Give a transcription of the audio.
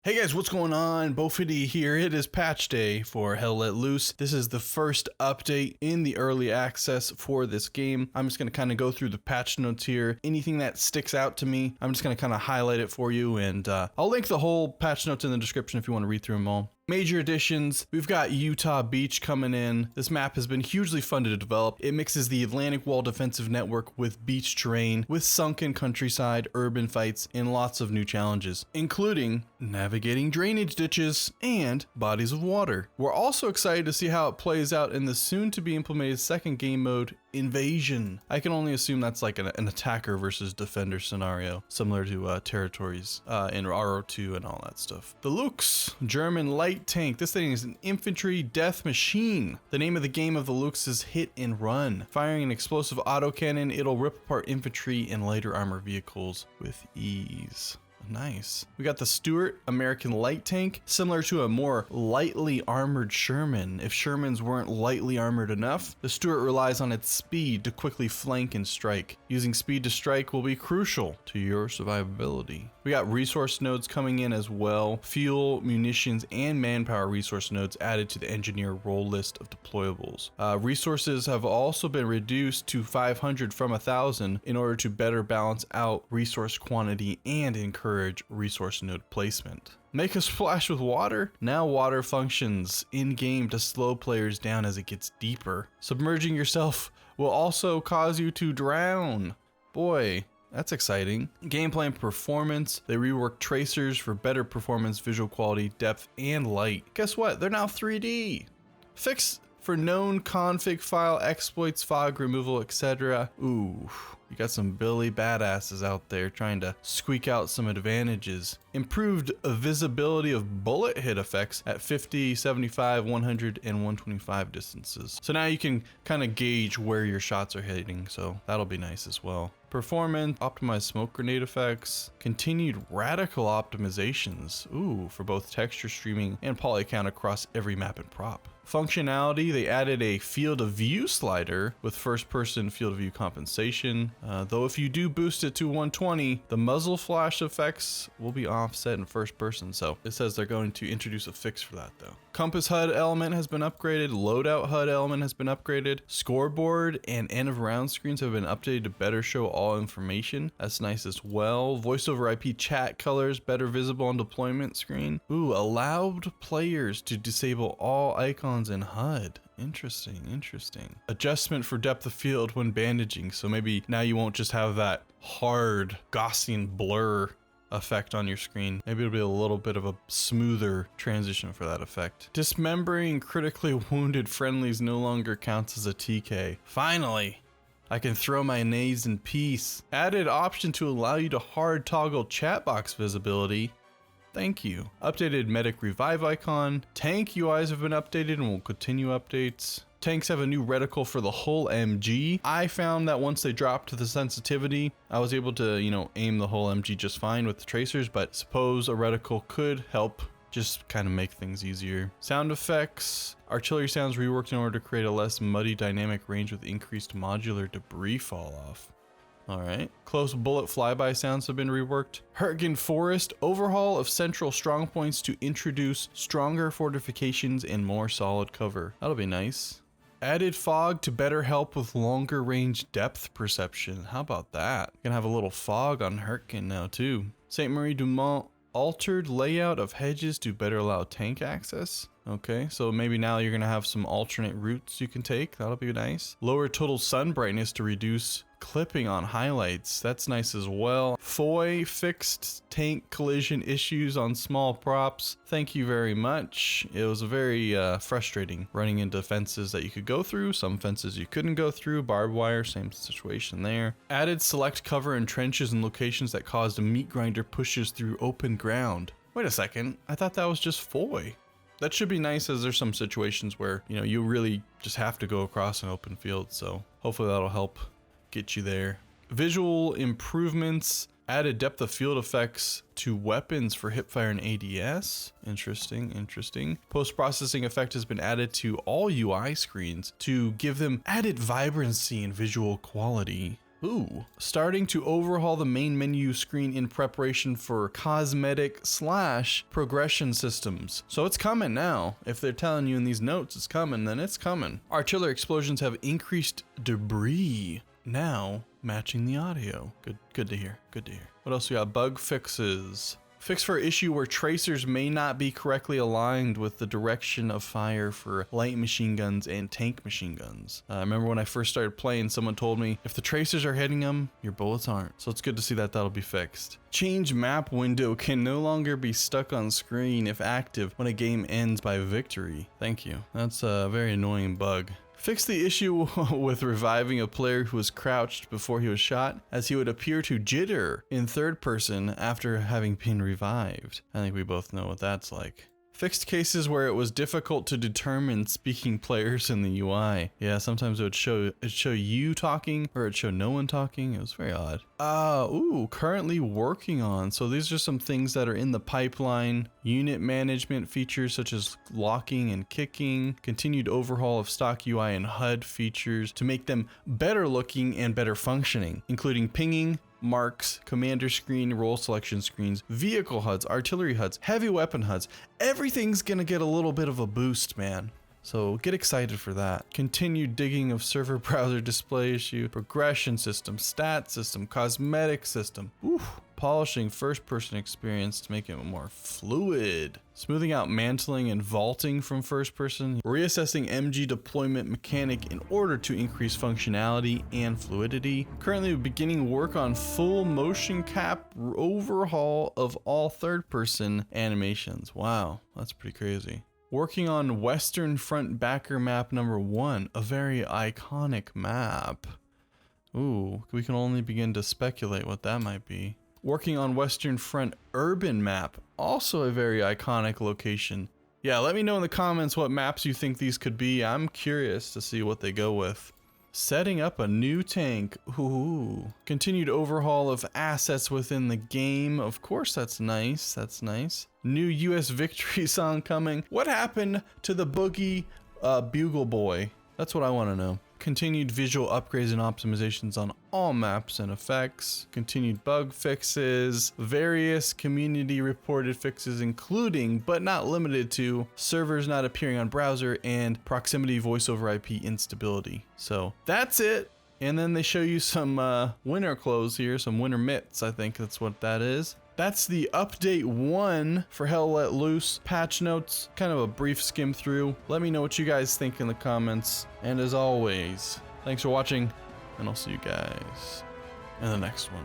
Hey guys, what's going on? Bofeity here. It is patch day for Hell Let Loose. This is the first update in the early access for this game. I'm just going to kind of go through the patch notes here. Anything that sticks out to me, I'm just going to kind of highlight it for you, and I'll link the whole patch notes in the description if you want to read through them all. Major additions, we've got Utah Beach coming in. This map has been hugely fun to develop. It mixes the Atlantic Wall defensive network with beach terrain, with sunken countryside, urban fights, and lots of new challenges, including navigating drainage ditches and bodies of water. We're also excited to see how it plays out in the soon to be implemented second game mode, Invasion. I can only assume that's like an attacker versus defender scenario, similar to territories in RO2 and all that stuff. The Lux, German light tank. This thing is an infantry death machine. The name of the game of the Lux is Hit and Run. Firing an explosive autocannon, it'll rip apart infantry and lighter armor vehicles with ease. Nice. We got the Stuart American light tank, similar to a more lightly armored Sherman. If Shermans weren't lightly armored enough, the Stuart relies on its speed to quickly flank and strike. Using speed to strike will be crucial to your survivability. We got resource nodes coming in as well. Fuel, munitions, and manpower resource nodes added to the engineer role list of deployables. Resources have also been reduced to 500 from 1,000 in order to better balance out resource quantity and encourage resource node placement. Make a splash with water? Now water functions in-game to slow players down as it gets deeper. Submerging yourself will also cause you to drown. Boy, that's exciting. Gameplay and performance. They reworked tracers for better performance, visual quality, depth, and light. Guess what? They're now 3D. Fix for known config file exploits, fog removal, etc. Ooh, you got some Billy badasses out there trying to squeak out some advantages. Improved visibility of bullet hit effects at 50, 75, 100, and 125 distances. So now you can kind of gauge where your shots are hitting, so that'll be nice as well. Performance, optimized smoke grenade effects, continued radical optimizations, ooh, for both texture streaming and poly count across every map and prop. Functionality, they added a field of view slider with first person field of view compensation, though if you do boost it to 120, the muzzle flash effects will be offset in first person, so it says they're going to introduce a fix for that though. Compass HUD element has been upgraded, loadout HUD element has been upgraded, scoreboard and end of round screens have been updated to better show all information. That's nice as well. Voice over IP chat colors better visible on deployment screen. Ooh, allowed players to disable all icons in HUD. Interesting. Adjustment for depth of field when bandaging, so maybe now you won't just have that hard Gaussian blur effect on your screen. Maybe it'll be a little bit of a smoother transition for that effect. Dismembering critically wounded friendlies no longer counts as a TK. Finally, I can throw my nades in peace. Added option to allow you to hard toggle chat box visibility. Thank you. Updated medic revive icon. Tank UIs have been updated and will continue updates. Tanks have a new reticle for the whole MG. I found that once they dropped the sensitivity, I was able to, aim the whole MG just fine with the tracers, but suppose a reticle could help just kind of make things easier. Sound effects. Artillery sounds reworked in order to create a less muddy dynamic range with increased modular debris fall off. Alright. Close bullet flyby sounds have been reworked. Hertgen Forest, overhaul of central strongpoints to introduce stronger fortifications and more solid cover. That'll be nice. Added fog to better help with longer range depth perception. How about that? Gonna have a little fog on Hertgen now too. St. Marie du Mont, altered layout of hedges to better allow tank access. Okay, so maybe now you're gonna have some alternate routes you can take. That'll be nice. Lower total sun brightness to reduce clipping on highlights. That's nice as well. Foy fixed tank collision issues on small props. Thank you very much. It was very frustrating running into fences that you could go through, some fences you couldn't go through, barbed wire, same situation there. Added select cover in trenches and locations that caused meat grinder pushes through open ground. Wait a second, I thought that was just Foy. That should be nice, as there's some situations where, you really just have to go across an open field, so hopefully that'll help get you there. Visual improvements, added depth of field effects to weapons for hipfire and ADS. Interesting. Post-processing effect has been added to all UI screens to give them added vibrancy and visual quality. Ooh, starting to overhaul the main menu screen in preparation for cosmetic / progression systems. So it's coming now. If they're telling you in these notes it's coming, then it's coming. Artillery explosions have increased debris now matching the audio. Good to hear. Good to hear. What else we got? Bug fixes. Fix for issue where tracers may not be correctly aligned with the direction of fire for light machine guns and tank machine guns. I remember when I first started playing, someone told me if the tracers are hitting them, your bullets aren't. So it's good to see that that'll be fixed. Change map window can no longer be stuck on screen if active when a game ends by victory. Thank you. That's a very annoying bug. Fix the issue with reviving a player who was crouched before he was shot, as he would appear to jitter in third person after having been revived. I think we both know what that's like. Fixed cases where it was difficult to determine speaking players in the UI. Yeah, sometimes it'd show you talking or it'd show no one talking. It was very odd. Currently working on. So these are some things that are in the pipeline. Unit management features such as locking and kicking. Continued overhaul of stock UI and HUD features to make them better looking and better functioning, including pinging, marks, commander screen, role selection screens, vehicle HUDs, artillery HUDs, heavy weapon HUDs. Everything's gonna get a little bit of a boost, man. So get excited for that. Continued digging of server browser display issue, progression system, stat system, cosmetic system. Polishing first person experience to make it more fluid. Smoothing out mantling and vaulting from first person. Reassessing MG deployment mechanic in order to increase functionality and fluidity. Currently beginning work on full motion cap overhaul of all third person animations. Wow, that's pretty crazy. Working on Western Front backer map number 1, a very iconic map. Ooh, we can only begin to speculate what that might be. Working on Western Front urban map, also a very iconic location. Yeah, let me know in the comments what maps you think these could be. I'm curious to see what they go with. Setting up a new tank. Ooh. Continued overhaul of assets within the game. Of course, that's nice. That's nice. New US victory song coming. What happened to the Boogie Bugle Boy? That's what I want to know. Continued visual upgrades and optimizations on all maps and effects. Continued bug fixes. Various community reported fixes, including but not limited to servers not appearing on browser and proximity voice over IP instability. So that's it. And then they show you some winter clothes here, some winter mitts. I think that's what that is. That's the update 1 for Hell Let Loose. Patch notes, kind of a brief skim through. Let me know what you guys think in the comments. And as always, thanks for watching, and I'll see you guys in the next one.